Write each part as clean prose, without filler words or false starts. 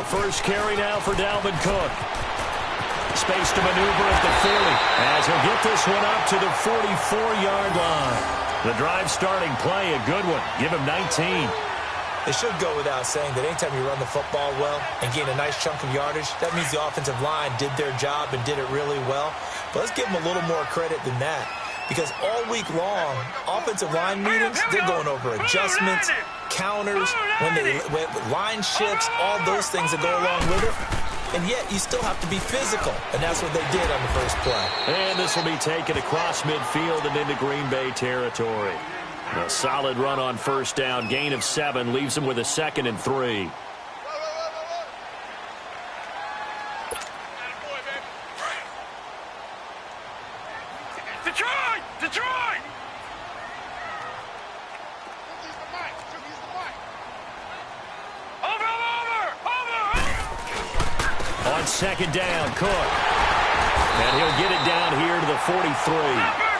The first carry now for Dalvin Cook. Space to maneuver at the 40 as he'll get this one up to the 44-yard line. The drive starting play, a good one. Give him 19. It should go without saying that anytime you run the football well and gain a nice chunk of yardage, that means the offensive line did their job and did it really well. But let's give them a little more credit than that, because all week long, offensive line meetings, they're going over adjustments, counters, when line shifts, all those things that go along with it. And yet, you still have to be physical, and that's what they did on the first play. And this will be taken across midfield and into Green Bay territory. A solid run on first down, gain of 7, leaves them with a 2nd and 3. Detroit! Detroit! On second down, Cook. And he'll get it down here to the 43.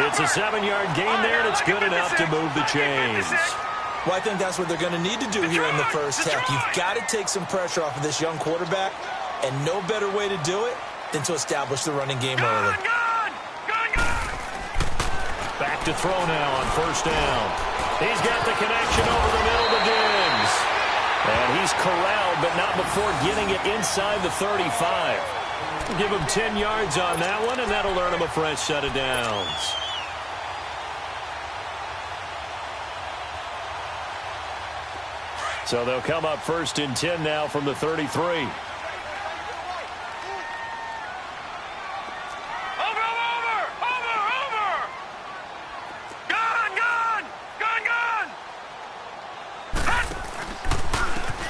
It's a 7-yard gain there, and it's good enough to move the chains. Well, I think that's what they're going to need to do here in the first half. You've got to take some pressure off of this young quarterback, and no better way to do it than to establish the running game early. Back to throw now on first down. He's got the connection over the middle to Diggs. And he's corralled, but not before getting it inside the 35. Give him 10 yards on that one, and that'll earn him a fresh set of downs. So they'll come up 1st and 10 now from the 33.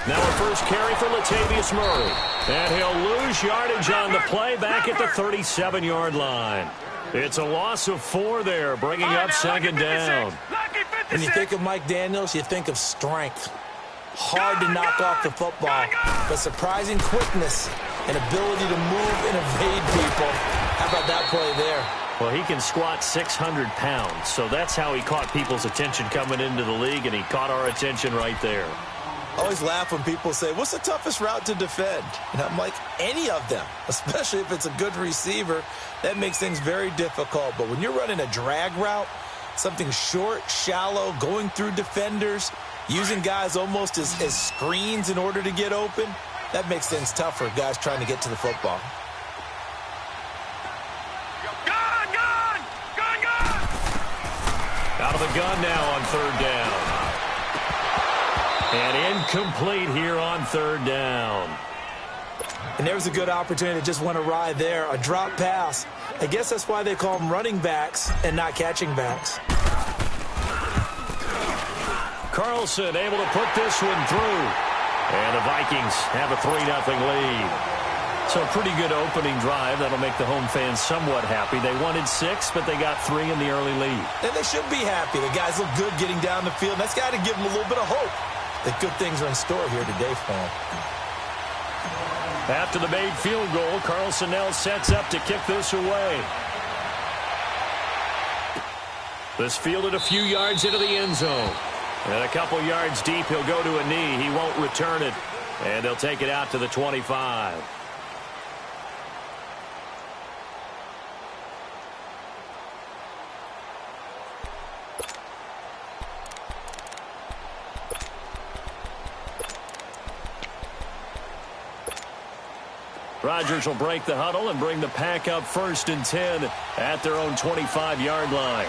Now a first carry for Latavius Murray. And he'll lose yardage on the play back at the 37-yard line. It's a loss of 4 there, bringing up 2nd down. When you think of Mike Daniels, you think of strength. Hard to knock off the football, but surprising quickness and ability to move and evade people. How about that play there? Well, he can squat 600 pounds, so that's how he caught people's attention coming into the league, and he caught our attention right there. I always laugh when people say, what's the toughest route to defend? And I'm like, any of them, especially if it's a good receiver. That makes things very difficult. But when you're running a drag route, something short, shallow, going through defenders, using guys almost as screens in order to get open, that makes things tough for guys trying to get to the football. Out of the gun now on 3rd down. And incomplete here on 3rd down. And there was a good opportunity to just went awry there. A drop pass. I guess that's why they call them running backs and not catching backs. Carlson able to put this one through. And the Vikings have a 3-0 lead. So a pretty good opening drive. That'll make the home fans somewhat happy. They wanted 6, but they got 3 in the early lead. And they should be happy. The guys look good getting down the field. That's got to give them a little bit of hope that good things are in store here today for them. After the made field goal, Carlson now sets up to kick this away. This fielded a few yards into the end zone. And a couple yards deep, he'll go to a knee. He won't return it. And they'll take it out to the 25. Rodgers will break the huddle and bring the pack up 1st and 10 at their own 25-yard line.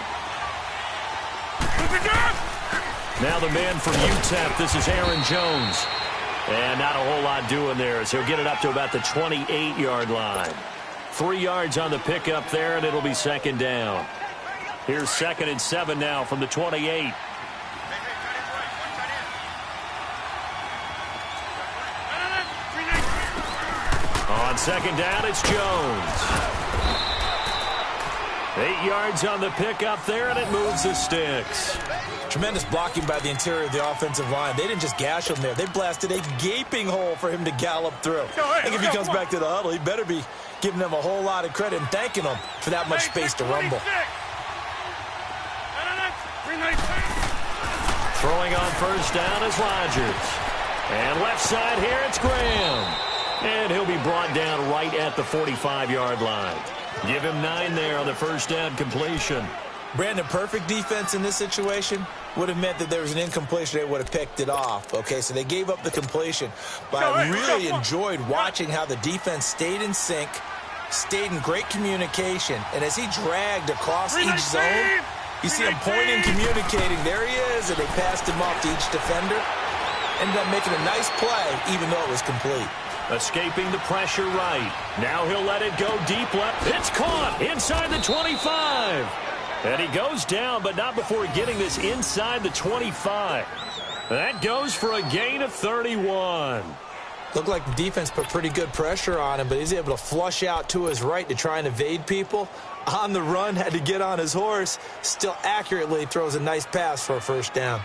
Now the man from UTEP, this is Aaron Jones. And not a whole lot doing there as he'll get it up to about the 28-yard line. 3 yards on the pickup there, and it'll be 2nd down. Here's 2nd and 7 now from the 28. On 2nd down, it's Jones. 8 yards on the pickup there, and it moves the sticks. Tremendous blocking by the interior of the offensive line. They didn't just gash him there. They blasted a gaping hole for him to gallop through. I think if he comes back to the huddle, he better be giving them a whole lot of credit and thanking them for that much space to rumble. Throwing on 1st down is Rodgers. And left side here, it's Graham. And he'll be brought down right at the 45-yard line. Give him 9 there on the first down completion. Brandon, perfect defense in this situation would have meant that there was an incompletion. They would have picked it off. Okay, so they gave up the completion. But I really enjoyed watching how the defense stayed in sync, stayed in great communication. And as he dragged across each zone, you see him pointing, communicating. There he is, and they passed him off to each defender. Ended up making a nice play, even though it was complete. Escaping the pressure right. Now he'll let it go deep left. It's caught inside the 25. And he goes down, but not before getting this inside the 25. That goes for a gain of 31. Looked like the defense put pretty good pressure on him, but he's able to flush out to his right to try and evade people. On the run, had to get on his horse. Still accurately throws a nice pass for a first down.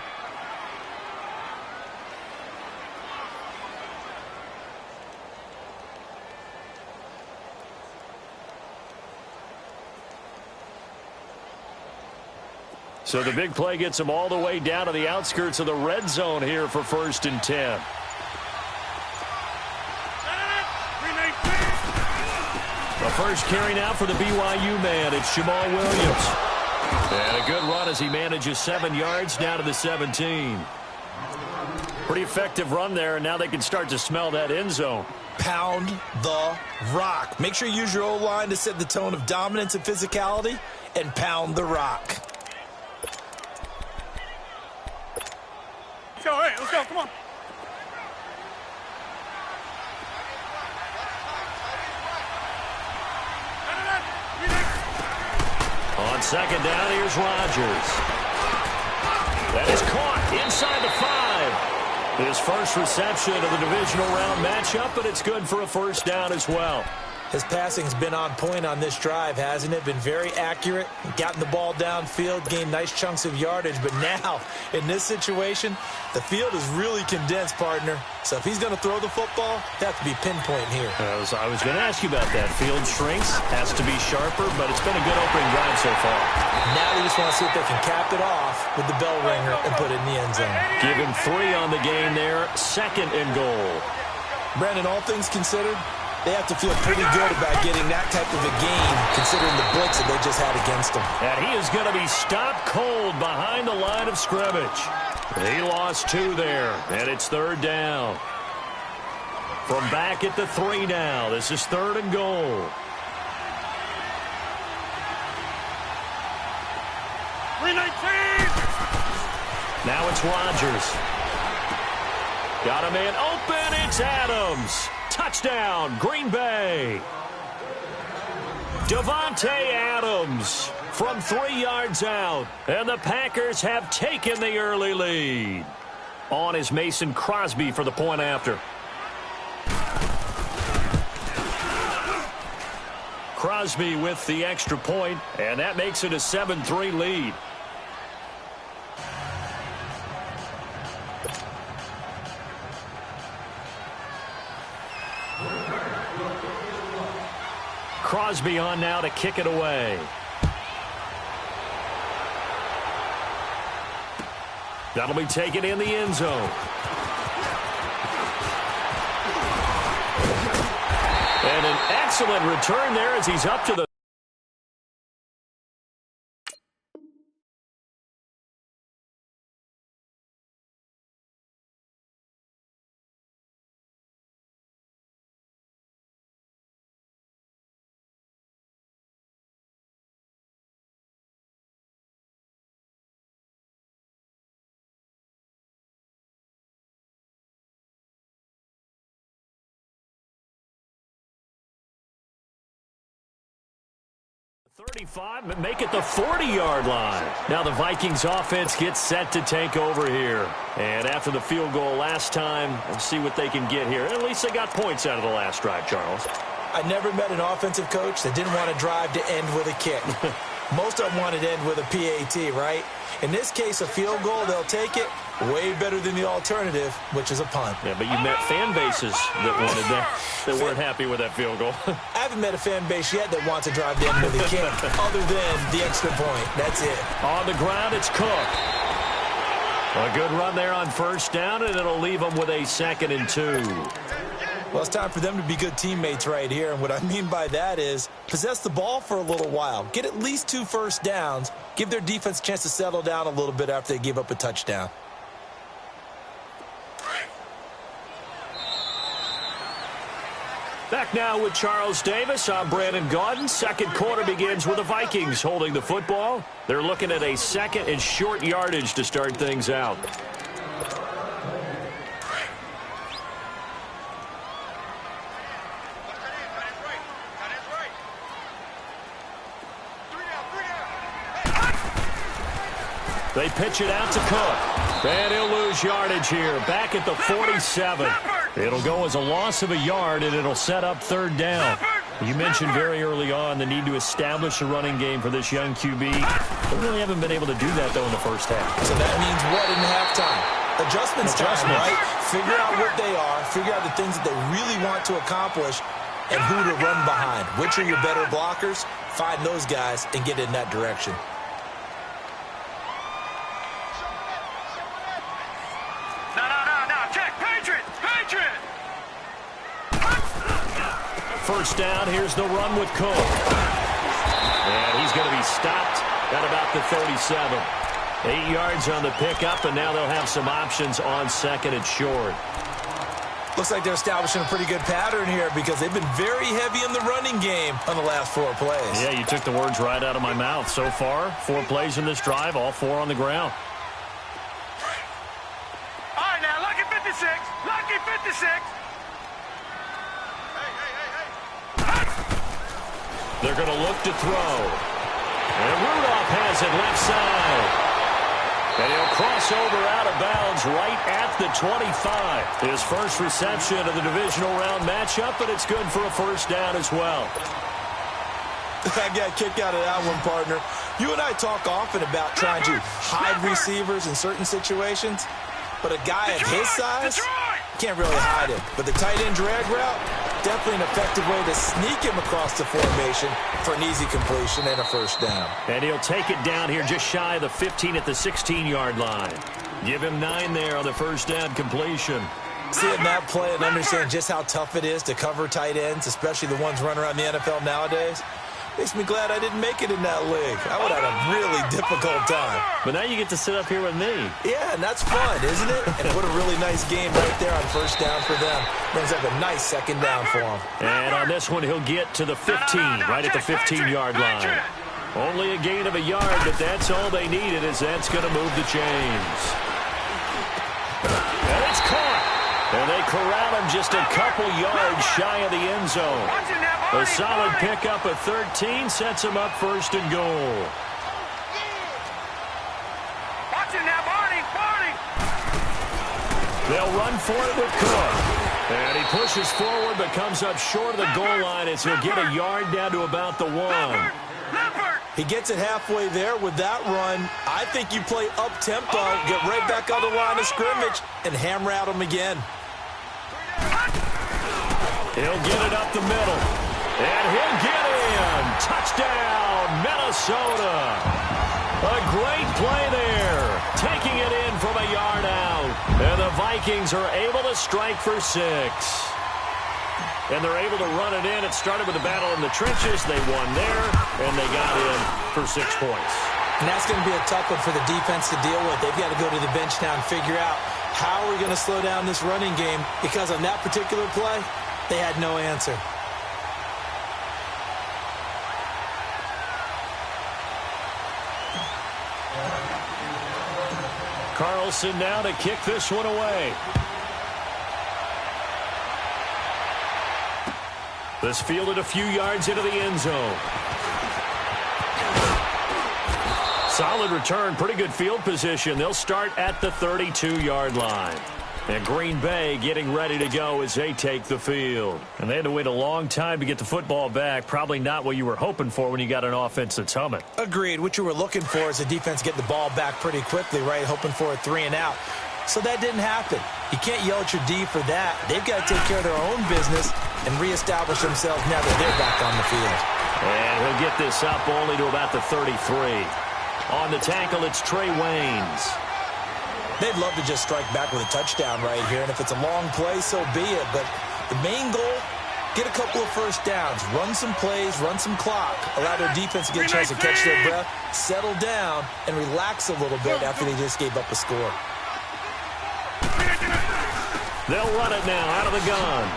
So the big play gets him all the way down to the outskirts of the red zone here for 1st and 10. The first carry now for the BYU man. It's Jamal Williams. And a good run as he manages 7 yards down to the 17. Pretty effective run there, and now they can start to smell that end zone. Pound the rock. Make sure you use your O-line to set the tone of dominance and physicality, and pound the rock. Let's go, hey, let's go, come on. On second down, here's Rodgers. That is caught inside the 5. His first reception of the divisional round matchup, but it's good for a first down as well. His passing's been on point on this drive, hasn't it? Been very accurate, gotten the ball downfield, gained nice chunks of yardage. But now, in this situation, the field is really condensed, partner. So if he's going to throw the football, that has to be pinpoint here. I was going to ask you about that. Field strength has to be sharper, but it's been a good opening drive so far. Now they just want to see if they can cap it off with the bell ringer and put it in the end zone. Give him 3 on the game there. 2nd and goal. Brandon, all things considered, they have to feel pretty good about getting that type of a gain, considering the blitz that they just had against them. And he is going to be stopped cold behind the line of scrimmage. He lost 2 there, and it's 3rd down. From back at the 3 now, this is 3rd and goal. Now it's Rodgers. Got a man open, it's Adams. Touchdown, Green Bay. Davante Adams from 3 yards out. And the Packers have taken the early lead. On is Mason Crosby for the point after. Crosby with the extra point, and that makes it a 7-3 lead. Crosby on now to kick it away. That'll be taken in the end zone. And an excellent return there as he's up to the .35, make it the 40-yard line. Now the Vikings offense gets set to take over here. And after the field goal last time, let's see what they can get here. At least they got points out of the last drive, Charles. I never met an offensive coach that didn't want to drive to end with a kick. Most of them wanted to end with a PAT, right? In this case, a field goal, they'll take it. Way better than the alternative, which is a punt. Yeah, but you met fan bases that wanted that, that weren't happy with that field goal. I haven't met a fan base yet that wants to drive to end with a kick, other than the extra point. That's it. On the ground, it's Cook. A good run there on first down, and it'll leave them with a 2nd and 2. Well, it's time for them to be good teammates right here. And what I mean by that is possess the ball for a little while. Get at least 2 first downs. Give their defense a chance to settle down a little bit after they give up a touchdown. Back now with Charles Davis. I'm Brandon Gaudin. Second quarter begins with the Vikings holding the football. They're looking at a 2nd and short yardage to start things out. They pitch it out to Cook. And he'll lose yardage here. Back at the 47. It'll go as a loss of a yard, and it'll set up 3rd down. You mentioned very early on the need to establish a running game for this young QB. They really haven't been able to do that, though, in the first half. So that means what in halftime? Adjustments time, right? Figure out what they are. Figure out the things that they really want to accomplish and who to run behind. Which are your better blockers? Find those guys and get in that direction. First down, here's the run with Cook. And he's going to be stopped at about the 37. 8 yards on the pickup, and now they'll have some options on 2nd and short. Looks like they're establishing a pretty good pattern here because they've been very heavy in the running game on the last 4 plays. Yeah, you took the words right out of my mouth. So far, 4 plays in this drive, all 4 on the ground. All right, now, lucky 56. Lucky 56. They're going to look to throw. And Rudolph has it left side. And he'll cross over out of bounds right at the 25. His first reception of the divisional round matchup, but it's good for a first down as well. I got a kick out of that one, partner. You and I talk often about trying to hide receivers in certain situations, but a guy of his size can't really hide him. But the tight end drag route, definitely an effective way to sneak him across the formation for an easy completion and a first down. And he'll take it down here just shy of the 15 at the 16-yard line. Give him 9 there on the first down completion. Seeing that play and understand just how tough it is to cover tight ends, especially the ones running around the NFL nowadays, makes me glad I didn't make it in that league. I would have had a really difficult time. But now you get to sit up here with me. Yeah, and that's fun, isn't it? And what a really nice game right there on first down for them. Brings up a nice 2nd down for him. And on this one, he'll get to the 15, right at the 15-yard line. Only a gain of a yard, but that's all they needed, as that's going to move the chains. And it's caught. And they corral him just a couple yards shy of the end zone. A solid pickup of 13 sets him up 1st and goal. They'll run for it with Cook. And he pushes forward but comes up short of the goal line as he'll get a yard down to about the 1. He gets it halfway there with that run. I think you play up-tempo, get right back on the line of scrimmage, and hammer at him again. He'll get it up the middle. And he'll get in. Touchdown, Minnesota. A great play there. Taking it in from a yard out. And the Vikings are able to strike for 6. And they're able to run it in. It started with a battle in the trenches. They won there, and they got in for 6 points. And that's going to be a tough one for the defense to deal with. They've got to go to the bench now and figure out how are we going to slow down this running game, because on that particular play, they had no answer. Carlson now to kick this one away. This fielded a few yards into the end zone. Solid return, pretty good field position. They'll start at the 32-yard line. And Green Bay getting ready to go as they take the field. And they had to wait a long time to get the football back. Probably not what you were hoping for when you got an offense that's humming. Agreed. What you were looking for is the defense getting the ball back pretty quickly, right? Hoping for a 3 and out. So that didn't happen. You can't yell at your D for that. They've got to take care of their own business and reestablish themselves now that they're back on the field. And he'll get this up only to about the 33. On the tackle, it's Trey Waynes. They'd love to just strike back with a touchdown right here, and if it's a long play, so be it. But the main goal, get a couple of first downs, run some plays, run some clock, allow their defense to get a chance to catch their breath, settle down, and relax a little bit after they just gave up a score. They'll run it now out of the gun.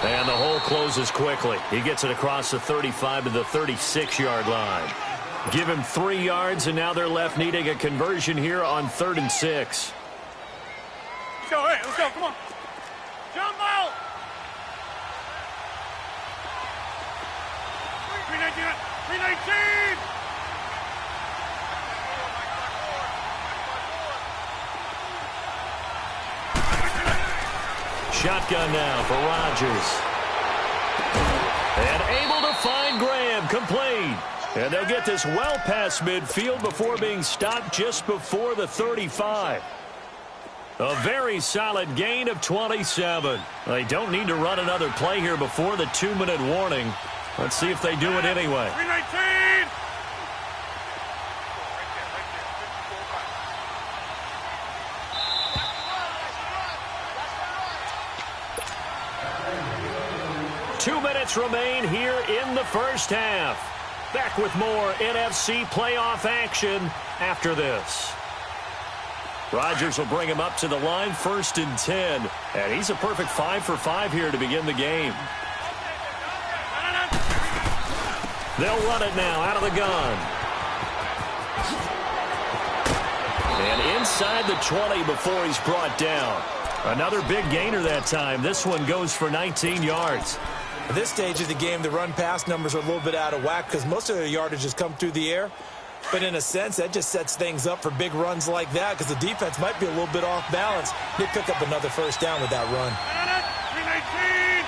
And the hole closes quickly. He gets it across the 35 to the 36-yard line. Give him 3 yards, and now they're left needing a conversion here on 3rd and 6. Let's go, hey, let's go, come on. Jump out! 319! Shotgun now for Rodgers. And able to find Graham, complete. And they'll get this well past midfield before being stopped just before the 35. A very solid gain of 27. They don't need to run another play here before the 2-minute warning. Let's see if they do it anyway. 319! Two minutes remain here in the first half. Back with more NFC playoff action after this. Rodgers will bring him up to the line, 1st and 10. And he's a perfect 5 for 5 here to begin the game. They'll run it now out of the gun. And inside the 20 before he's brought down. Another big gainer that time. This one goes for 19 yards. At this stage of the game, the run-pass numbers are a little bit out of whack because most of their yardage has come through the air. But in a sense, that just sets things up for big runs like that because the defense might be a little bit off balance. They pick up another first down with that run. 319!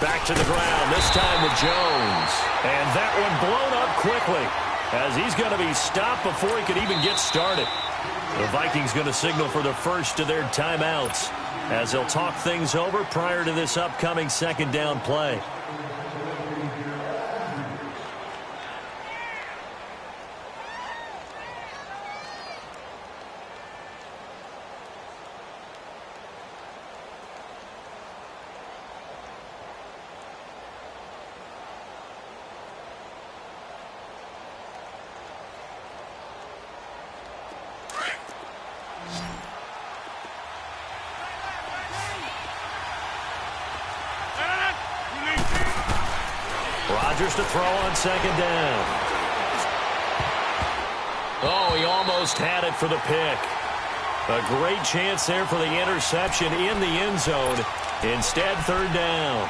Back to the ground, this time with Jones. And that one blown up quickly as he's going to be stopped before he could even get started. The Vikings going to signal for the first of their timeouts as they'll talk things over prior to this upcoming 2nd down play. Rodgers to throw on 2nd down. Oh, he almost had it for the pick. A great chance there for the interception in the end zone. Instead, 3rd down.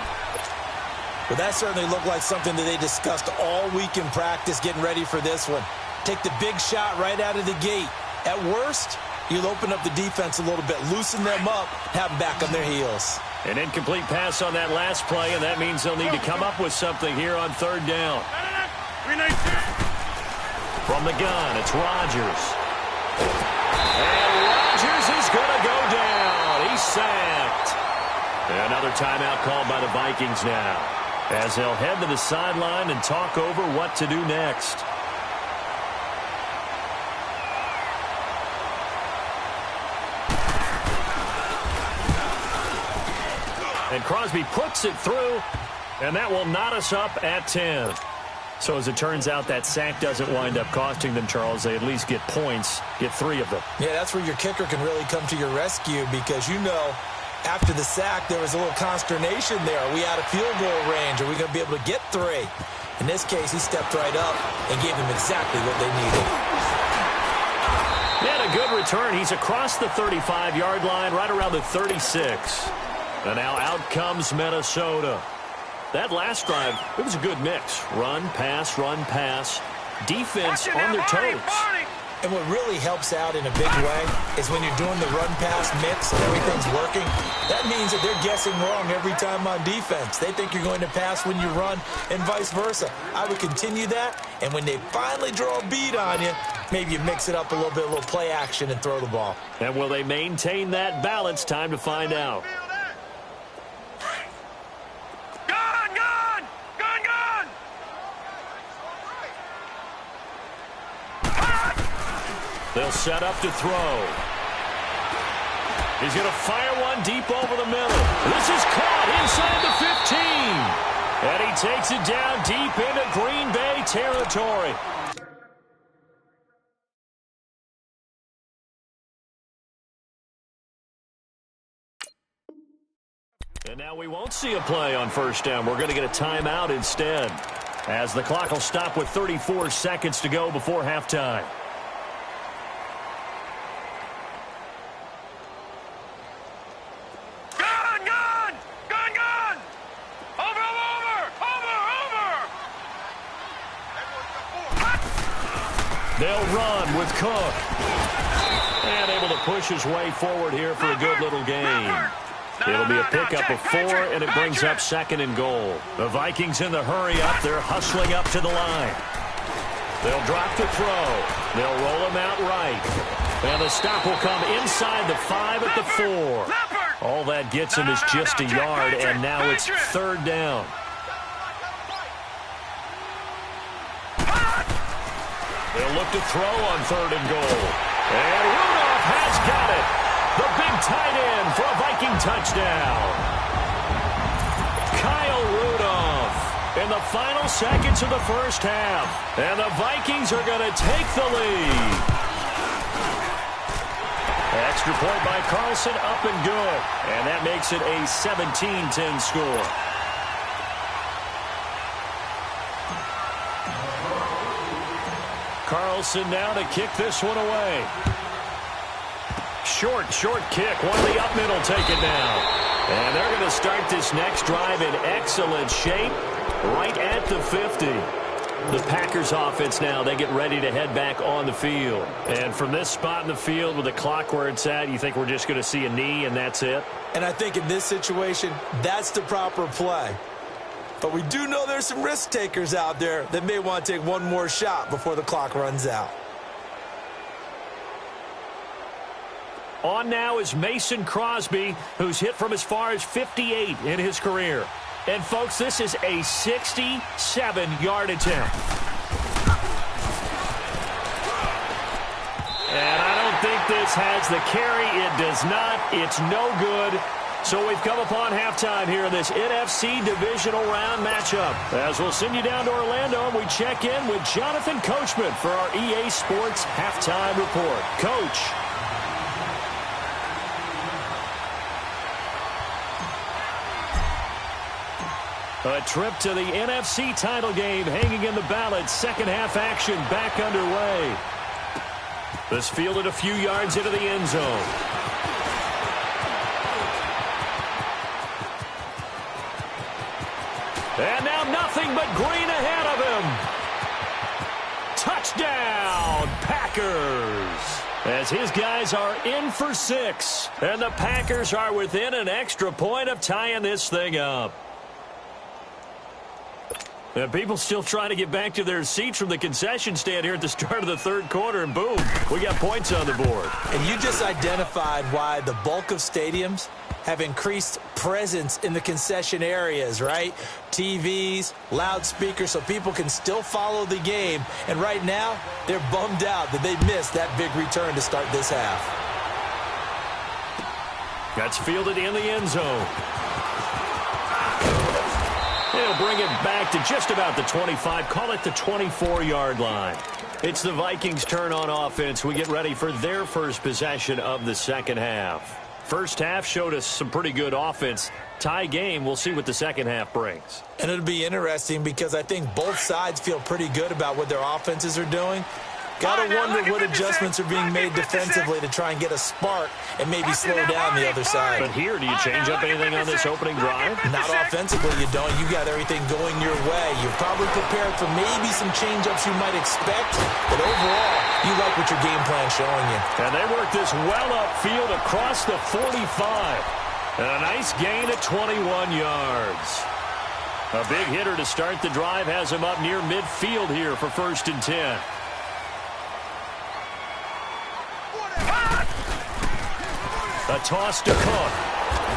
Well, that certainly looked like something that they discussed all week in practice getting ready for this one. Take the big shot right out of the gate. At worst, you'll open up the defense a little bit, loosen them up, have them back on their heels. An incomplete pass on that last play, and that means they'll need to come up with something here on 3rd down. From the gun, it's Rodgers. And Rodgers is going to go down. He's sacked. And another timeout called by the Vikings now, as they'll head to the sideline and talk over what to do next. And Crosby puts it through, and that will knot us up at 10. So as it turns out, that sack doesn't wind up costing them, Charles. They at least get points, get 3 of them. Yeah, that's where your kicker can really come to your rescue because, you know, after the sack, there was a little consternation there. Are we out of field goal range? Are we going to be able to get 3? In this case, he stepped right up and gave them exactly what they needed. He had a good return. He's across the 35-yard line, right around the 36. And now out comes Minnesota. That last drive, it was a good mix. Run, pass, defense on their toes. And what really helps out in a big way is when you're doing the run-pass mix and everything's working, that means that they're guessing wrong every time on defense. They think you're going to pass when you run and vice versa. I would continue that, and when they finally draw a beat on you, maybe you mix it up a little bit, a little play action, and throw the ball. And will they maintain that balance? Time to find out. They'll set up to throw. He's going to fire one deep over the middle. This is caught inside the 15. And he takes it down deep into Green Bay territory. And now we won't see a play on first down. We're going to get a timeout instead, as the clock will stop with 34 seconds to go before halftime. They'll run with Cook. And able to push his way forward here for a good little gain. It'll be a pickup of 4, and it brings up 2nd and goal. The Vikings in the hurry up. They're hustling up to the line. They'll drop the throw. They'll roll him out right. And the stop will come inside the 5 at the 4. All that gets him is just a yard, and now it's 3rd down. They'll look to throw on 3rd and goal. And Rudolph has got it. The big tight end for a Viking touchdown. Kyle Rudolph in the final seconds of the first half. And the Vikings are going to take the lead. Extra point by Carlson, up and good. And that makes it a 17-10 score. Carlson now to kick this one away. Short kick. One of the up middle taken down. And they're going to start this next drive in excellent shape right at the 50. The Packers offense now, they get ready to head back on the field. And from this spot in the field with the clock where it's at, you think we're just going to see a knee and that's it? And I think in this situation, that's the proper play. But we do know there's some risk takers out there that may want to take one more shot before the clock runs out. On now is Mason Crosby, who's hit from as far as 58 in his career. And, folks, this is a 67-yard attempt. And I don't think this has the carry. It does not. It's no good. So we've come upon halftime here in this NFC divisional round matchup. As we'll send you down to Orlando, and we check in with Jonathan Coachman for our EA Sports Halftime Report. Coach. A trip to the NFC title game hanging in the balance. Second half action back underway. This fielded a few yards into the end zone. And now nothing but green ahead of him. Touchdown, Packers. As his guys are in for 6. And the Packers are within an extra point of tying this thing up. And people still trying to get back to their seats from the concession stand here at the start of the 3rd quarter, and boom, we got points on the board. And you just identified why the bulk of stadiums have increased presence in the concession areas, right? TVs, loudspeakers, so people can still follow the game. And right now, they're bummed out that they missed that big return to start this half. That's fielded in the end zone. They'll bring it back to just about the 25. Call it the 24-yard line. It's the Vikings' turn on offense. We get ready for their first possession of the second half. First half showed us some pretty good offense. Tie game, we'll see what the second half brings. And it'll be interesting because I think both sides feel pretty good about what their offenses are doing. Got to wonder what adjustments are being made defensively to try and get a spark and maybe slow down the other side. But here, do you change up anything on this opening drive? Not offensively, you don't. You got everything going your way. You're probably prepared for maybe some change-ups you might expect, but overall, you like what your game plan's showing you. And they work this well upfield across the 45. And a nice gain at 21 yards. A big hitter to start the drive has him up near midfield here for 1st and 10. A toss to Cook.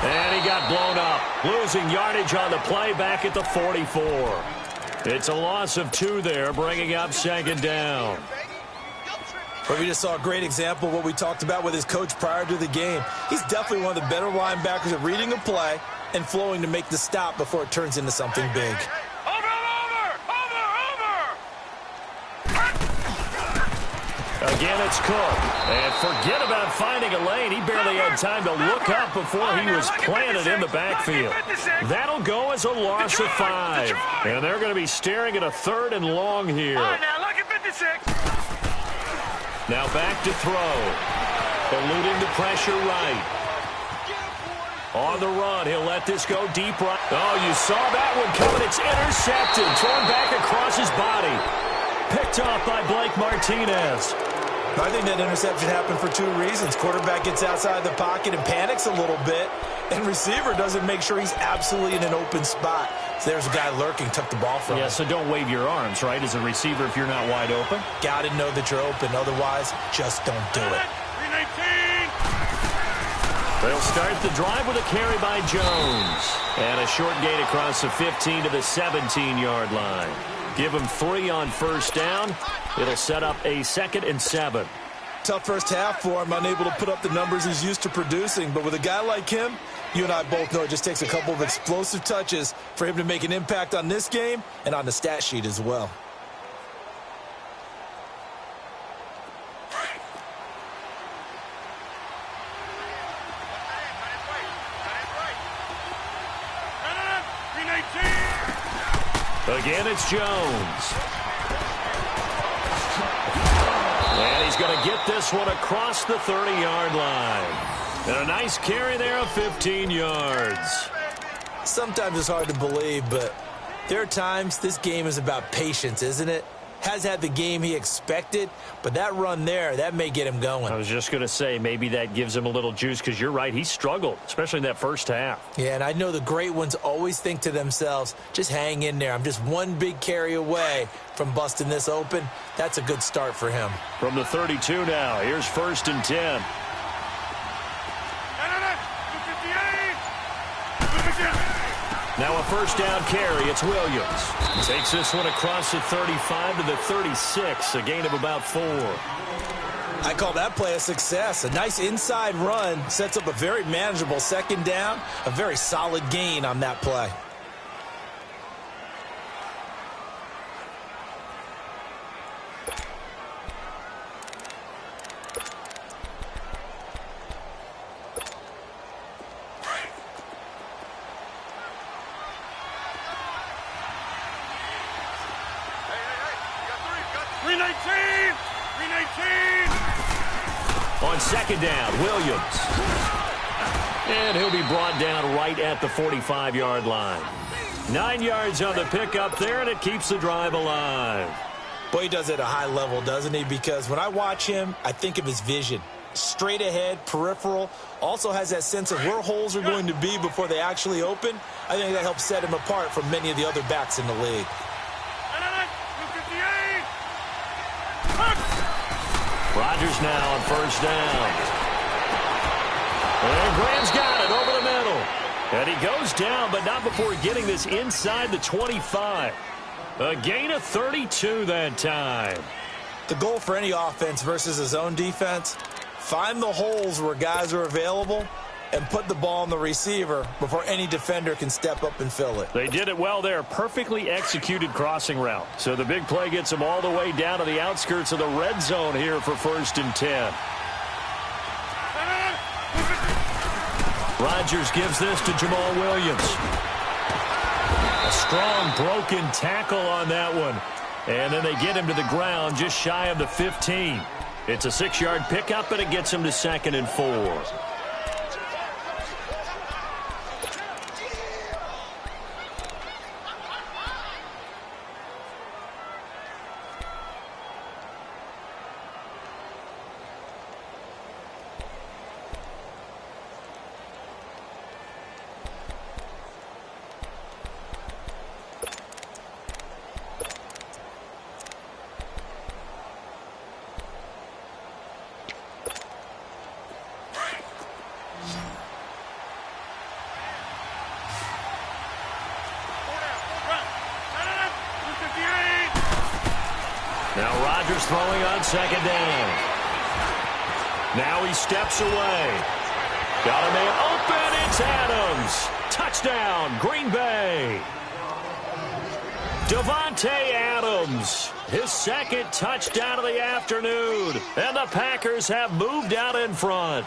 And he got blown up. Losing yardage on the play back at the 44. It's a loss of 2 there, bringing up 2nd down. But we just saw a great example of what we talked about with his coach prior to the game. He's definitely one of the better linebackers at reading a play and flowing to make the stop before it turns into something big. Again, it's Cook. And forget about finding a lane. He barely had time to look up before he was planted in the backfield. That'll go as a loss of 5. And they're going to be staring at a 3rd and long here. Now back to throw. Eluding the pressure right. On the run, he'll let this go deep right. Oh, you saw that one coming. It's intercepted. Thrown back across his body. Picked off by Blake Martinez. I think that interception happened for 2 reasons. Quarterback gets outside the pocket and panics a little bit, and receiver doesn't make sure he's absolutely in an open spot. So there's a guy lurking, took the ball from him. Yeah, so don't wave your arms, right, as a receiver if you're not wide open. Got to know that you're open. Otherwise, just don't do it. They'll start the drive with a carry by Jones. And a short gain across the 15 to the 17-yard line. Give him 3 on first down. It'll set up a 2nd and 7. Tough first half for him, unable to put up the numbers he's used to producing. But with a guy like him, you and I both know it just takes a couple of explosive touches for him to make an impact on this game and on the stat sheet as well. Again, it's Jones. And he's going to get this one across the 30-yard line. And a nice carry there of 15 yards. Sometimes it's hard to believe, but there are times this game is about patience, isn't it? Has had the game he expected, but that run there, that may get him going. I was just going to say, maybe that gives him a little juice, because you're right, he struggled, especially in that first half. Yeah, and I know the great ones always think to themselves, just hang in there. I'm just one big carry away from busting this open. That's a good start for him. From the 32 now, here's 1st and 10. Now a first down carry. It's Williams. Takes this one across the 35 to the 36, a gain of about 4. I call that play a success. A nice inside run sets up a very manageable 2nd down, a very solid gain on that play. On 2nd down, Williams. And he'll be brought down right at the 45-yard line. 9 yards on the pickup there, and it keeps the drive alive. Boy, he does it at a high level, doesn't he? Because when I watch him, I think of his vision. Straight ahead, peripheral. Also has that sense of where holes are going to be before they actually open. I think that helps set him apart from many of the other backs in the league. Rodgers now on first down. And Graham's got it over the middle. And he goes down, but not before getting this inside the 25. A gain of 32 that time. The goal for any offense versus his own defense, find the holes where guys are available and put the ball on the receiver before any defender can step up and fill it. They did it well there. Perfectly executed crossing route. So the big play gets them all the way down to the outskirts of the red zone here for 1st and 10. Rodgers gives this to Jamal Williams. A strong broken tackle on that one. And then they get him to the ground just shy of the 15. It's a 6-yard pickup, and it gets him to 2nd and 4. Now Rodgers throwing on 2nd down. Now he steps away. Got a man open. It's Adams. Touchdown, Green Bay. Davante Adams, his second touchdown of the afternoon. And the Packers have moved out in front.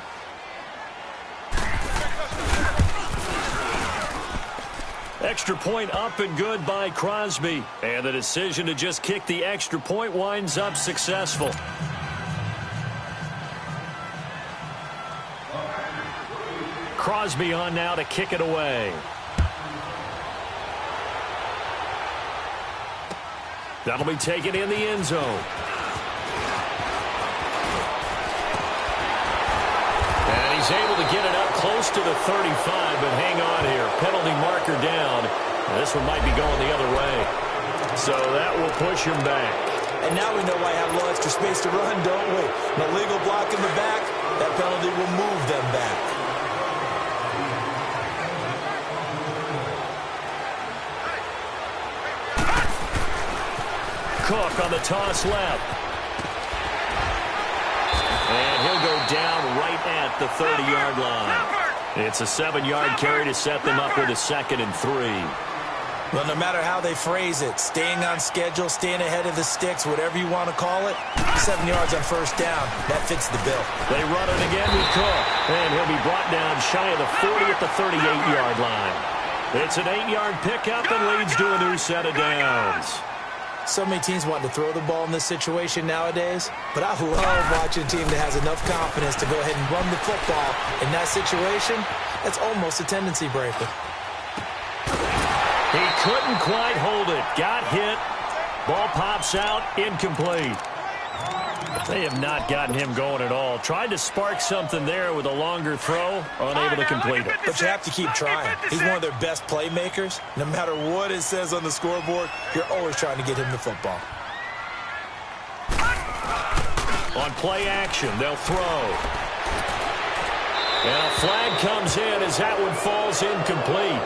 Extra point up and good by Crosby. And the decision to just kick the extra point winds up successful. Crosby on now to kick it away. That'll be taken in the end zone. And he's able to get it up close to the 35, but hang on here. Penalty marker down. And this one might be going the other way. So that will push him back. And now we know why I have a little extra space to run, don't we? An illegal block in the back, that penalty will move them back. Cook on the toss left. And he'll go down right at the 30-yard line. It's a 7-yard carry to set them up with a 2nd and 3. Well, no matter how they phrase it, staying on schedule, staying ahead of the sticks, whatever you want to call it, 7 yards on first down, that fits the bill. They run it again with Cook. And he'll be brought down shy of the 40 at the 38-yard line. It's an 8-yard pickup and leads to a new set of downs. So many teams want to throw the ball in this situation nowadays, but I love watching a team that has enough confidence to go ahead and run the football. In that situation, that's almost a tendency breaker. He couldn't quite hold it. Got hit. Ball pops out. Incomplete. They have not gotten him going at all. Tried to spark something there with a longer throw. Unable to complete it. But you have to keep trying. He's one of their best playmakers. No matter what it says on the scoreboard, you're always trying to get him the football. On play action, they'll throw. And a flag comes in as that one falls incomplete.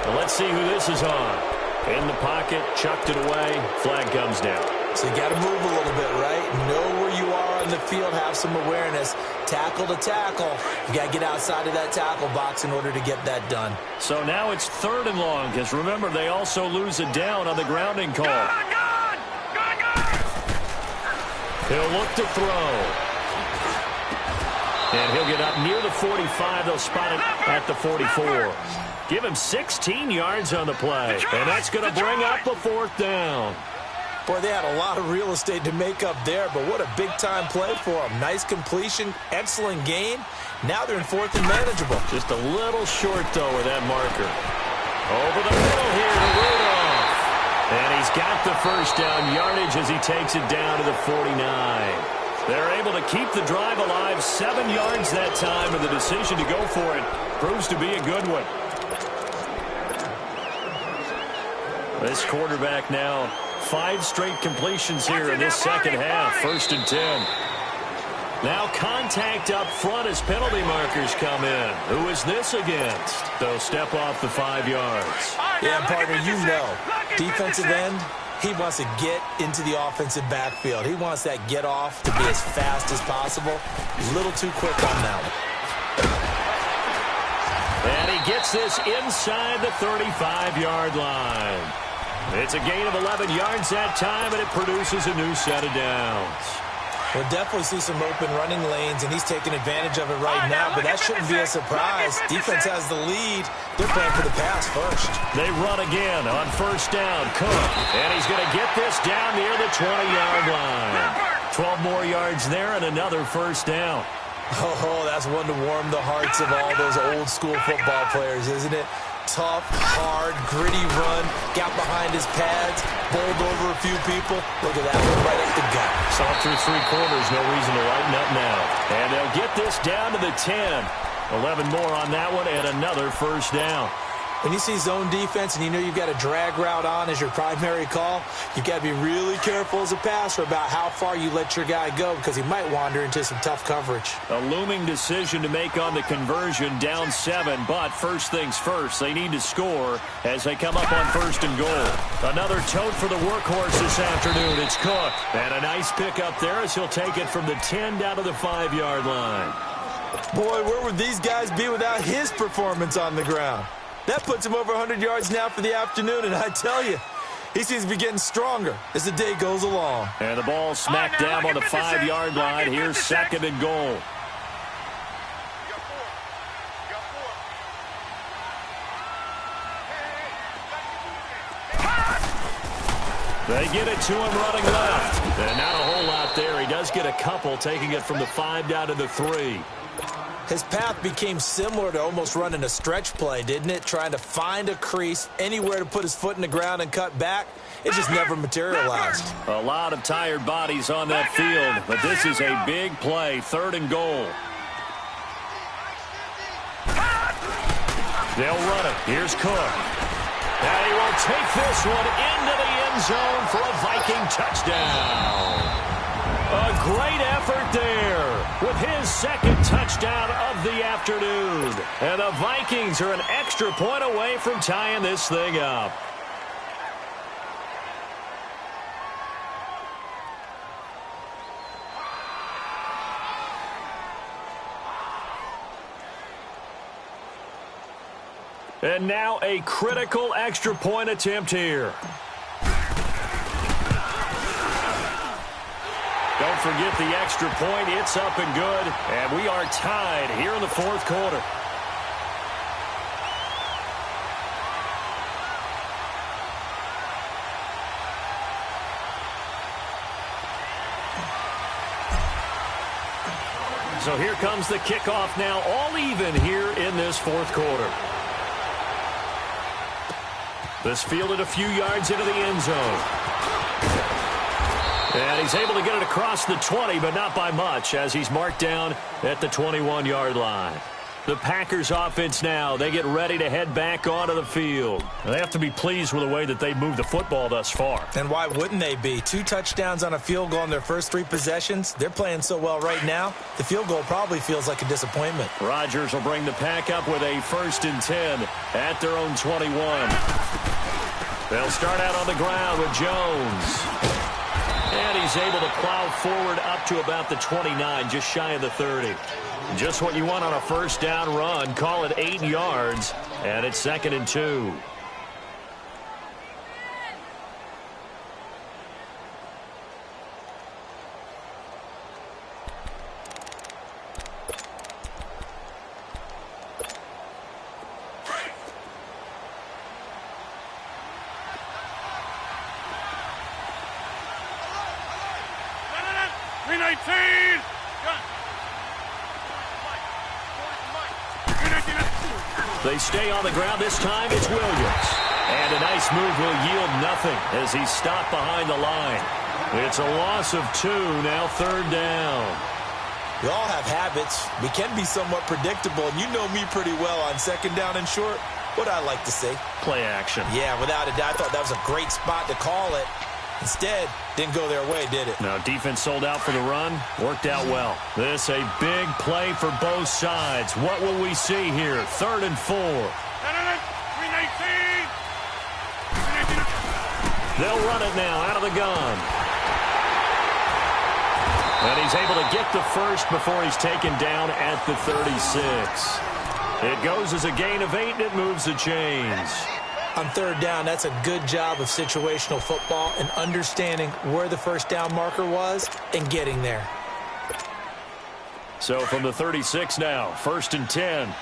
Well, let's see who this is on. In the pocket, chucked it away. Flag comes down. So you got to move a little bit, right? Know where you are on the field, have some awareness. Tackle to tackle. You got to get outside of that tackle box in order to get that done. So now it's 3rd and long, because remember, they also lose a down on the grounding call. He'll look to throw. And he'll get up near the 45. They'll spot it at the 44. Give him 16 yards on the play. And that's going to bring up a 4th down. Boy, they had a lot of real estate to make up there, but what a big-time play for them. Nice completion, excellent gain. Now they're in 4th and manageable. Just a little short, though, with that marker. Over the middle here to Rudolph. And he's got the first down yardage as he takes it down to the 49. They're able to keep the drive alive, 7 yards that time, and the decision to go for it proves to be a good one. This quarterback now 5 straight completions here in this second half. 1st and 10. Now contact up front as penalty markers come in. Who is this against? They'll step off the 5 yards. Yeah, partner, you know. Defensive end, he wants to get into the offensive backfield. He wants that get off to be as fast as possible. A little too quick on that one. And he gets this inside the 35-yard line. It's a gain of 11 yards that time, and it produces a new set of downs. We'll definitely see some open running lanes, and he's taking advantage of it right now, but that shouldn't be a surprise. Defense has the lead. They're playing for the pass first. They run again on 1st down. Cook, and he's going to get this down near the 20-yard line. 12 more yards there and another 1st down. Oh, that's one to warm the hearts of all those old-school football players, isn't it? Tough, hard, gritty run, got behind his pads, bowled over a few people. Look at that one right up the gut. Saw through 3 quarters, no reason to lighten up now. And they'll get this down to the 10. 11 more on that one and another 1st down. When you see zone defense and you know you've got a drag route on as your primary call, you've got to be really careful as a passer about how far you let your guy go because he might wander into some tough coverage. A looming decision to make on the conversion, down 7, but first things first, they need to score as they come up on 1st and goal. Another tote for the workhorse this afternoon. It's Cook. And a nice pick up there as he'll take it from the 10 down to the 5-yard line. Boy, where would these guys be without his performance on the ground? That puts him over 100 yards now for the afternoon, and I tell you, he seems to be getting stronger as the day goes along. And the ball smacked down on the 5-yard line. Here's 2nd and goal. They get it to him running left. And not a whole lot there. He does get a couple, taking it from the 5 down to the 3. His path became similar to almost running a stretch play, didn't it? Trying to find a crease, anywhere to put his foot in the ground and cut back. It just never materialized. A lot of tired bodies on that field, but this is a big play, 3rd and goal. They'll run it. Here's Cook. And he will take this one into the end zone for a Viking touchdown. A great effort there with his 2nd touchdown of the afternoon. And the Vikings are an extra point away from tying this thing up. And now a critical extra point attempt here. Don't forget the extra point. It's up and good. And we are tied here in the 4th quarter. So here comes the kickoff now, all even here in this 4th quarter. This fielded a few yards into the end zone. And he's able to get it across the 20, but not by much, as he's marked down at the 21-yard line. The Packers offense now, they get ready to head back onto the field. They have to be pleased with the way that they've moved the football thus far. And why wouldn't they be? 2 touchdowns on a field goal in their first 3 possessions. They're playing so well right now, the field goal probably feels like a disappointment. Rodgers will bring the pack up with a 1st and 10 at their own 21. They'll start out on the ground with Jones. And he's able to plow forward up to about the 29, just shy of the 30. Just what you want on a 1st down run. Call it 8 yards, and it's 2nd and 2. They stay on the ground. This time it's Williams. And a nice move will yield nothing as he's stopped behind the line. It's a loss of 2, now 3rd down. We all have habits. We can be somewhat predictable, and you know me pretty well on 2nd down and short. What I like to say? Play action. Yeah, without a doubt. I thought that was a great spot to call it. Instead, didn't go their way, did it? No, defense sold out for the run. Worked out well. This a big play for both sides. What will we see here? 3rd and 4. They'll run it now out of the gun. And he's able to get the 1st before he's taken down at the 36. It goes as a gain of 8, and it moves the chains. On 3rd down, that's a good job of situational football and understanding where the 1st down marker was and getting there. So from the 36 now, 1st and 10.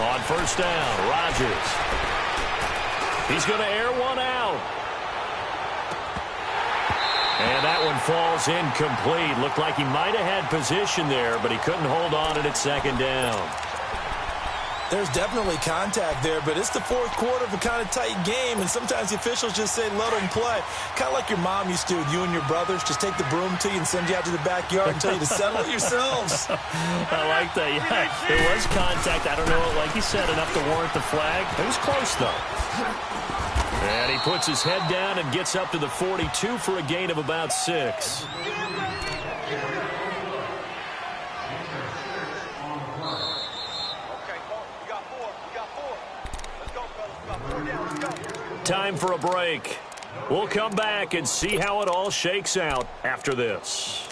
On 1st down, Rodgers. He's going to air one out. And that one falls incomplete. Looked like he might have had position there, but he couldn't hold on it at second down. There's definitely contact there, but it's the fourth quarter of a kind of tight game, and sometimes the officials just say, let them play. Kind of like your mom used to with you and your brothers. Just take the broom to you and send you out to the backyard and tell you to settle it yourselves. I like that. Yeah, there was contact. I don't know, like you said, enough to warrant the flag. It was close, though. And he puts his head down and gets up to the 42 for a gain of about 6. Time for a break. We'll come back and see how it all shakes out after this.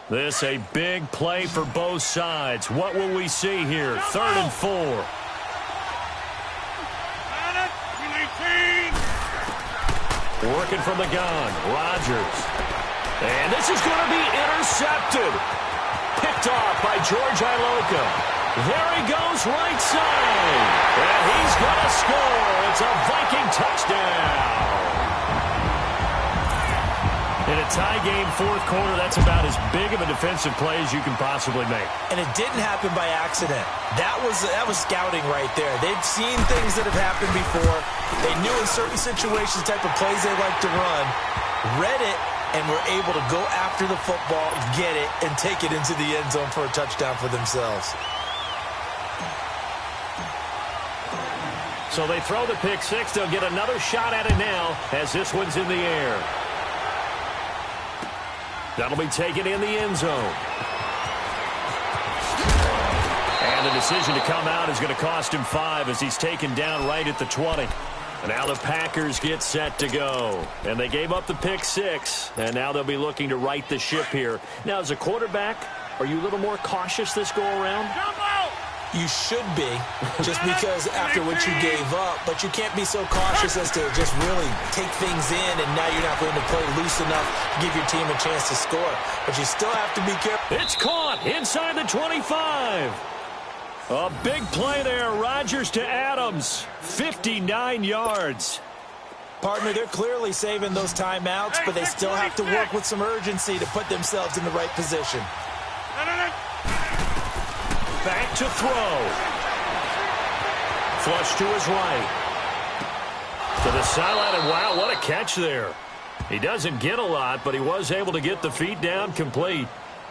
This a big play for both sides. What will we see here? 3rd and 4. Working from the gun, Rodgers. And this is going to be intercepted. Picked off by George Iloka. There he goes, right side. And he's going to score. It's a Viking touchdown. In a tie game, fourth quarter, that's about as big of a defensive play as you can possibly make. And it didn't happen by accident. That was scouting right there. They've seen things that have happened before. They knew in certain situations the type of plays they like to run, read it, and were able to go after the football, get it, and take it into the end zone for a touchdown for themselves. So they throw the pick six. They'll get another shot at it now as this one's in the air. That'll be taken in the end zone. And the decision to come out is going to cost him 5 as he's taken down right at the 20. And now the Packers get set to go. And they gave up the pick six, and now they'll be looking to right the ship here. Now, as a quarterback, are you a little more cautious this go-around? You should be, just because after what you gave up, but you can't be so cautious as to just really take things in, and now you're not going to play loose enough to give your team a chance to score. But you still have to be careful. It's caught inside the 25. A big play there, Rodgers to Adams, 59 yards. Partner, they're clearly saving those timeouts, but they still have to work with some urgency to put themselves in the right position. Back to throw. Flush to his right. To the sideline, and wow, what a catch there. He doesn't get a lot, but he was able to get the feet down complete.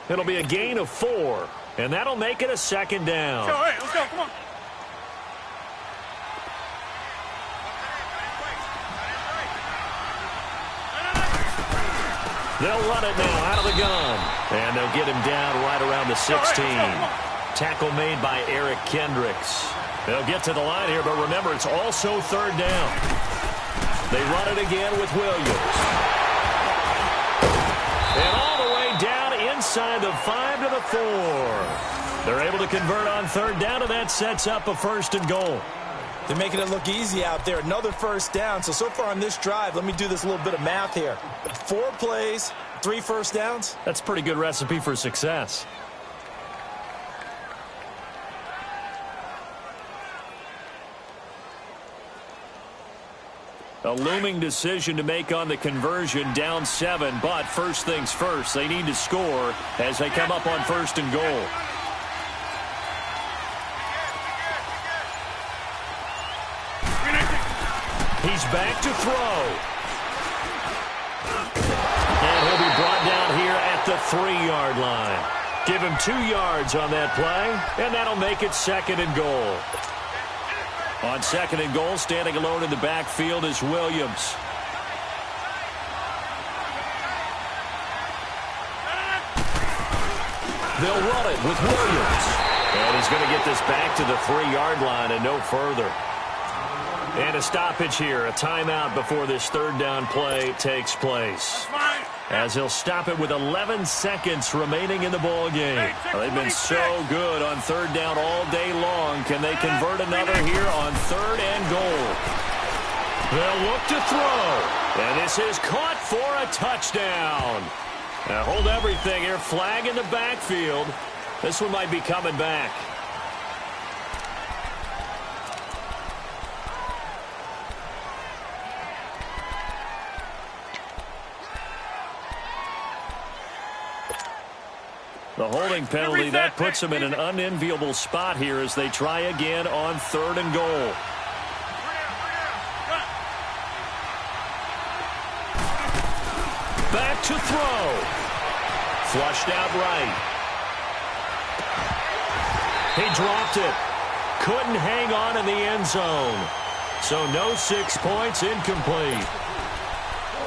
It'll be a gain of 4, and that'll make it a second down. Let's go, come on. They'll run it now out of the gun, and they'll get him down right around the 16. Tackle made by Eric Kendricks. They'll get to the line here, but remember, it's also third down. They run it again with Williams. And all the way down inside the 5 to the 4. They're able to convert on third down, and that sets up a 1st and goal. They're making it look easy out there. Another first down. So far on this drive, let me do this little bit of math here. 4 plays, 3 first downs. That's a pretty good recipe for success. A looming decision to make on the conversion, down 7, but first things first, they need to score as they come up on 1st and goal. He's back to throw. And he'll be brought down here at the 3-yard line. Give him 2 yards on that play, and that'll make it 2nd and goal. On 2nd and goal, standing alone in the backfield is Williams. They'll run it with Williams. And he's going to get this back to the 3-yard line and no further. And a stoppage here, a timeout before this third down play takes place. As he'll stop it with 11 seconds remaining in the ball game. They've been so good on third down all day long. Can they convert another here on 3rd and goal? They'll look to throw. And this is caught for a touchdown. Now hold everything here. Flag in the backfield. This one might be coming back. The holding penalty, that puts them in an unenviable spot here as they try again on 3rd and goal. Back to throw. Flushed out right. He dropped it. Couldn't hang on in the end zone. So no 6 points, incomplete.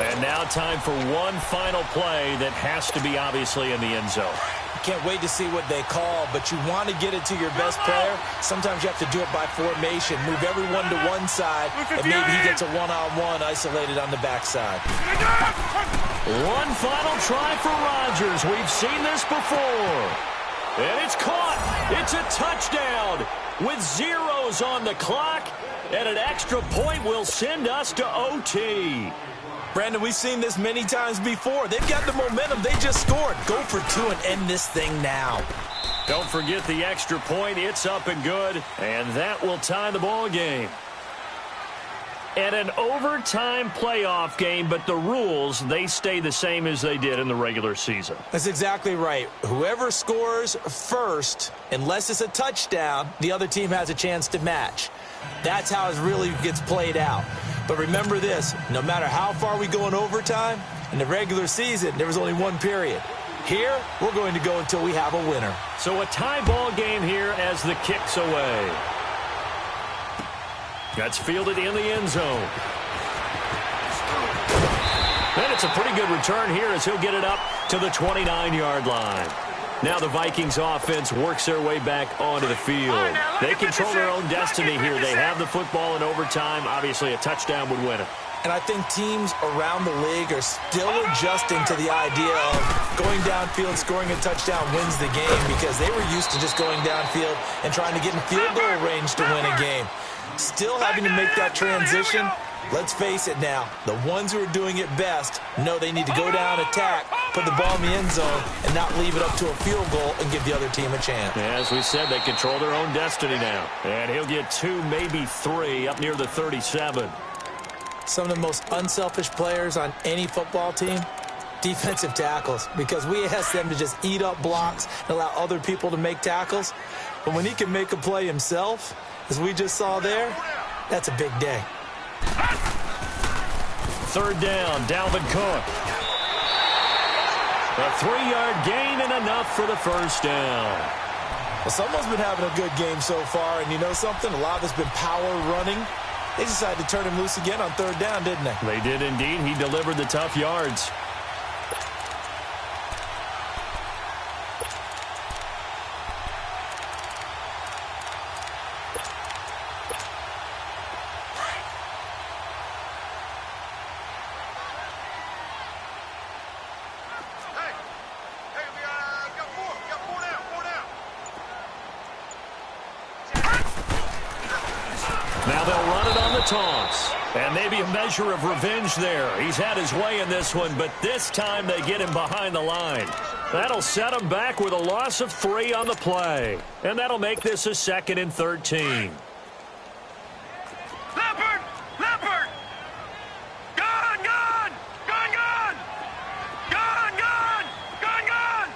And now time for one final play that has to be obviously in the end zone. Can't wait to see what they call, but you want to get it to your best player. Sometimes you have to do it by formation. Move everyone to one side, and maybe he gets a one-on-one isolated on the backside. One final try for Rodgers. We've seen this before. And it's caught. It's a touchdown with zeros on the clock, and an extra point will send us to OT. Brandon, we've seen this many times before. They've got the momentum. They just scored. Go for 2 and end this thing now. Don't forget the extra point. It's up and good, and that will tie the ball game. And an overtime playoff game, but the rules, they stay the same as they did in the regular season. That's exactly right. Whoever scores first, unless it's a touchdown, the other team has a chance to match. That's how it really gets played out. But remember this, no matter how far we go in overtime, in the regular season, there was only one period. Here, we're going to go until we have a winner. So a tie ball game here as the kick's away. That's fielded in the end zone. And it's a pretty good return here as he'll get it up to the 29-yard line. Now the Vikings offense works their way back onto the field. They control their own destiny here. They have the football in overtime. Obviously, a touchdown would win it. And I think teams around the league are still adjusting to the idea of going downfield, scoring a touchdown wins the game, because they were used to just going downfield and trying to get in field goal range to win a game. Still having to make that transition. Let's face it now, the ones who are doing it best know they need to go down, attack, put the ball in the end zone, and not leave it up to a field goal and give the other team a chance. As we said, they control their own destiny now. And he'll get 2, maybe 3, up near the 37. Some of the most unselfish players on any football team, defensive tackles, because we ask them to just eat up blocks and allow other people to make tackles. But when he can make a play himself, as we just saw there, that's a big day. 3rd down, Dalvin Cook. A 3-yard gain and enough for the first down. Well, someone's been having a good game so far, and you know something? A lot of it's been power running. They decided to turn him loose again on 3rd down, didn't they? They did indeed. He delivered the tough yards. Now they'll run it on the toss. And maybe a measure of revenge there. He's had his way in this one, but this time they get him behind the line. That'll set him back with a loss of 3 on the play. And that'll make this a 2nd and 13. Leopard! Leopard! Gone! Gone! Gone! Gone! Gone! Gone! Gone! Gone!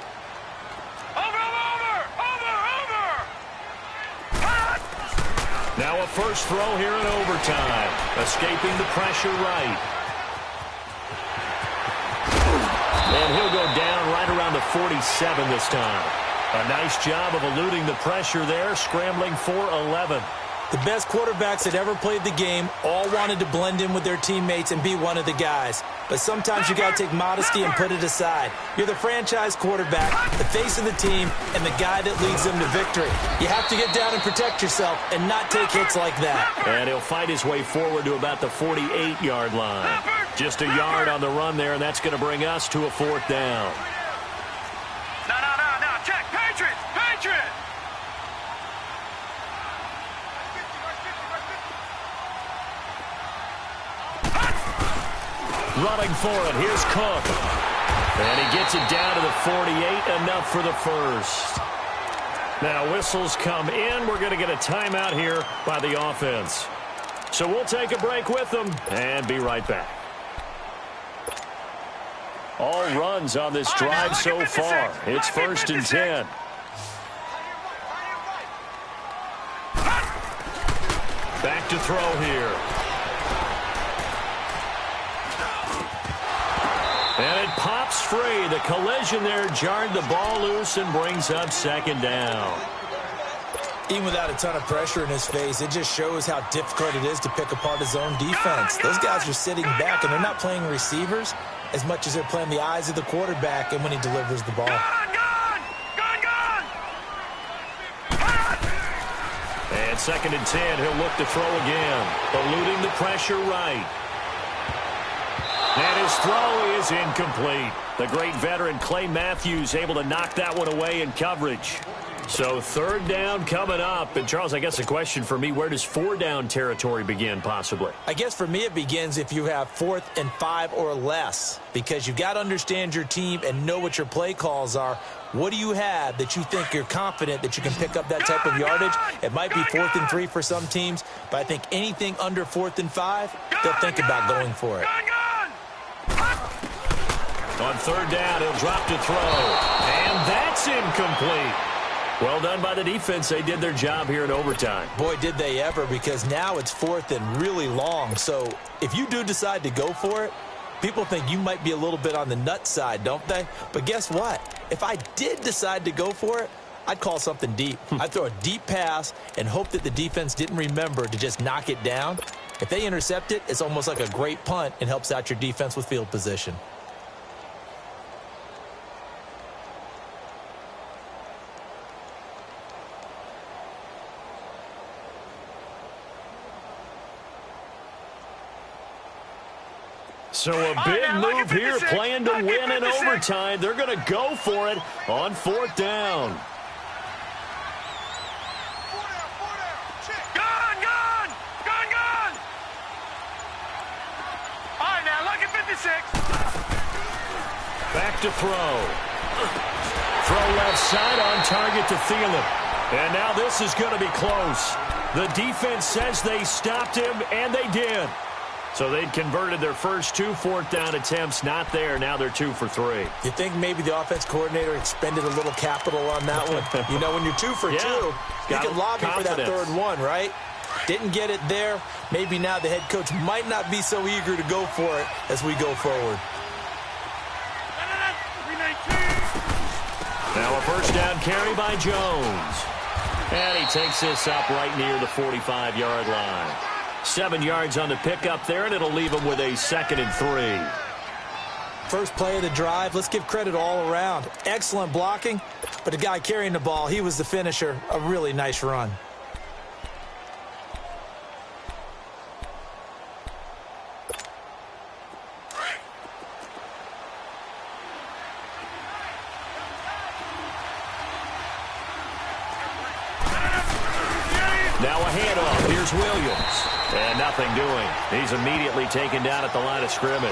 Over! Over! Over! Over! Cut! Now a first throw here in overtime. Escaping the pressure right. And he'll go down right around the 47 this time. A nice job of eluding the pressure there, scrambling for 11. The best quarterbacks that ever played the game all wanted to blend in with their teammates and be one of the guys. But sometimes you got to take modesty and put it aside. You're the franchise quarterback, the face of the team, and the guy that leads them to victory. You have to get down and protect yourself and not take hits like that. And he'll fight his way forward to about the 48-yard line. Just a yard on the run there, and that's going to bring us to a 4th down. No. Check. Patriot! Patriot! Running for it. Here's Cook. And he gets it down to the 48, enough for the first. Now whistles come in. We're going to get a timeout here by the offense. So we'll take a break with them and be right back. All runs on this drive so far. It's 1st and 10. Back to throw here. And it pops free. The collision there jarred the ball loose and brings up 2nd down. Even without a ton of pressure in his face, it just shows how difficult it is to pick apart his own defense. Those guys are sitting back, and they're not playing receivers as much as they're playing the eyes of the quarterback and when he delivers the ball. And 2nd and 10, he'll look to throw again. Eluding the pressure right. And his throw is incomplete. The great veteran Clay Matthews able to knock that one away in coverage. So 3rd down coming up. And, Charles, I guess a question for me, where does 4-down territory begin possibly? I guess for me it begins if you have 4th and 5 or less, because you've got to understand your team and know what your play calls are. What do you have that you think you're confident that you can pick up that type of yardage? It might be 4th and 3 for some teams, but I think anything under 4th and 5, they'll think about going for it. On 3rd down, he'll drop to throw. And that's incomplete. Well done by the defense. They did their job here in overtime. Boy, did they ever, because now it's 4th and really long. So if you do decide to go for it, people think you might be a little bit on the nut side, don't they? But guess what? If I did decide to go for it, I'd call something deep. I'd throw a deep pass and hope that the defense didn't remember to just knock it down. If they intercept it, it's almost like a great punt and helps out your defense with field position. So a big move here, playing to win in overtime. They're going to go for it on 4th down. Gone! All right, now, look at 56. Back to throw. Throw left side, on target to Thielen. And now this is going to be close. The defense says they stopped him, and they did. So they'd converted their first 2 4th-down attempts. Not there. Now they're 2 for 3. You think maybe the offense coordinator expended a little capital on that one? You know, when you're 2 for 2, you can lobby for that 3rd one, right? Didn't get it there. Maybe now the head coach might not be so eager to go for it as we go forward. Now a 1st down carry by Jones. And he takes this up right near the 45-yard line. 7 yards on the pickup there, and it'll leave him with a 2nd and 3. First play of the drive, let's give credit all around. Excellent blocking, but the guy carrying the ball, he was the finisher. A really nice run. Now a handoff. Here's Williams. And nothing doing. He's immediately taken down at the line of scrimmage.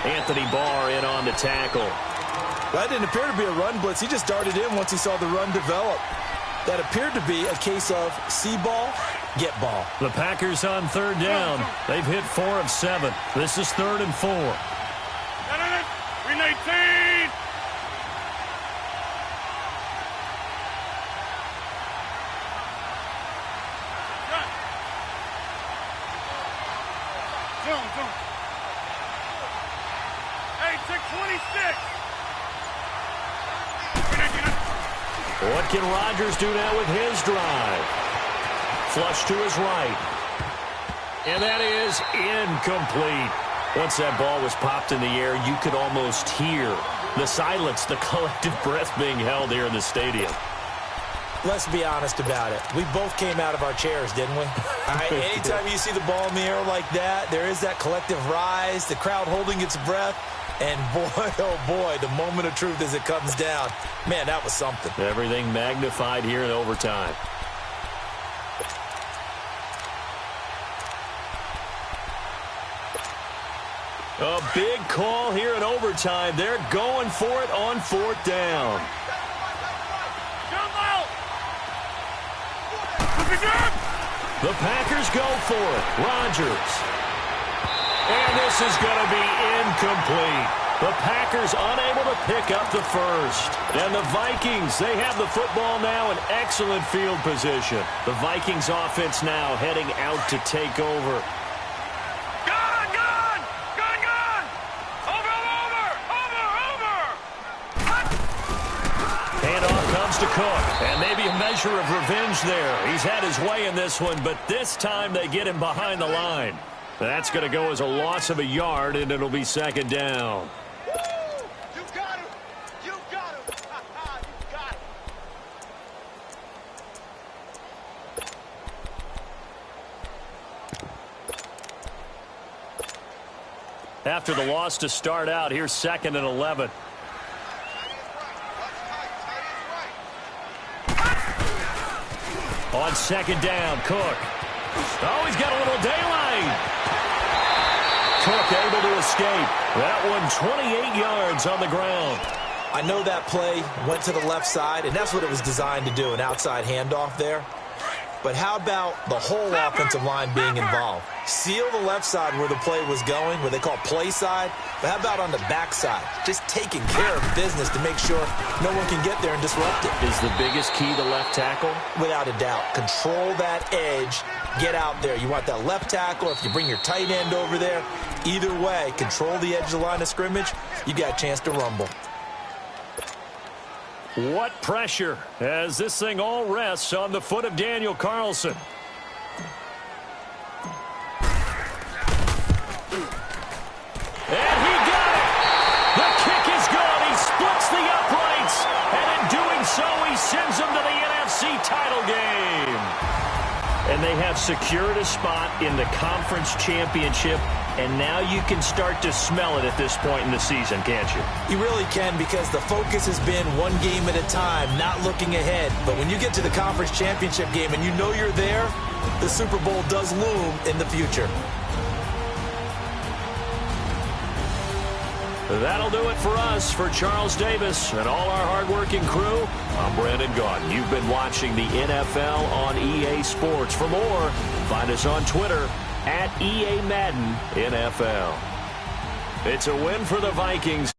Anthony Barr in on the tackle. That didn't appear to be a run blitz. He just darted in once he saw the run develop. That appeared to be a case of see ball, get ball. The Packers on 3rd down. They've hit 4 of 7. This is 3rd and 4. 319. Zone. Hey, check 26. What can Rodgers do now with his drive? Flush to his right. And that is incomplete. Once that ball was popped in the air, you could almost hear the silence, the collective breath being held here in the stadium. Let's be honest about it. We both came out of our chairs, didn't we? All right, anytime you see the ball in the air like that, there is that collective rise, the crowd holding its breath, and boy, oh boy, the moment of truth as it comes down. Man, that was something. Everything magnified here in overtime. A big call here in overtime. They're going for it on 4th down. The Packers go for it. Rodgers. And this is going to be incomplete. The Packers unable to pick up the first. And the Vikings, they have the football now in excellent field position. The Vikings offense now heading out to take over. Gone, gone! Gone, gone! Over, over! Over, over! Handoff comes to Cook. And maybe a measure of revenge there. He's had his way in this one, but this time they get him behind the line. That's going to go as a loss of a yard, and it'll be 2nd down. You got him! You got him! You got him! After the loss to start out, here's 2nd and 11. On 2nd down, Cook. Oh, he's got a little daylight. Cook able to escape. That one 28 yards on the ground. I know that play went to the left side, and that's what it was designed to do, an outside handoff there. But how about the whole offensive line being involved? Seal the left side where the play was going, what they call play side. But how about on the back side? Just taking care of business to make sure no one can get there and disrupt it. Is the biggest key the left tackle? Without a doubt. Control that edge. Get out there. You want that left tackle. If you bring your tight end over there, either way, control the edge of the line of scrimmage, you got a chance to rumble. What pressure as this thing all rests on the foot of Daniel Carlson. And he got it. The kick is good. He splits the uprights. And in doing so, he sends them to the NFC title game. And they have secured a spot in the conference championship. And now you can start to smell it at this point in the season, can't you? You really can, because the focus has been one game at a time, not looking ahead. But when you get to the conference championship game and you know you're there, the Super Bowl does loom in the future. That'll do it for us. For Charles Davis and all our hardworking crew, I'm Brandon Gaudin. You've been watching the NFL on EA Sports. For more, find us on Twitter @EA Madden NFL. It's a win for the Vikings.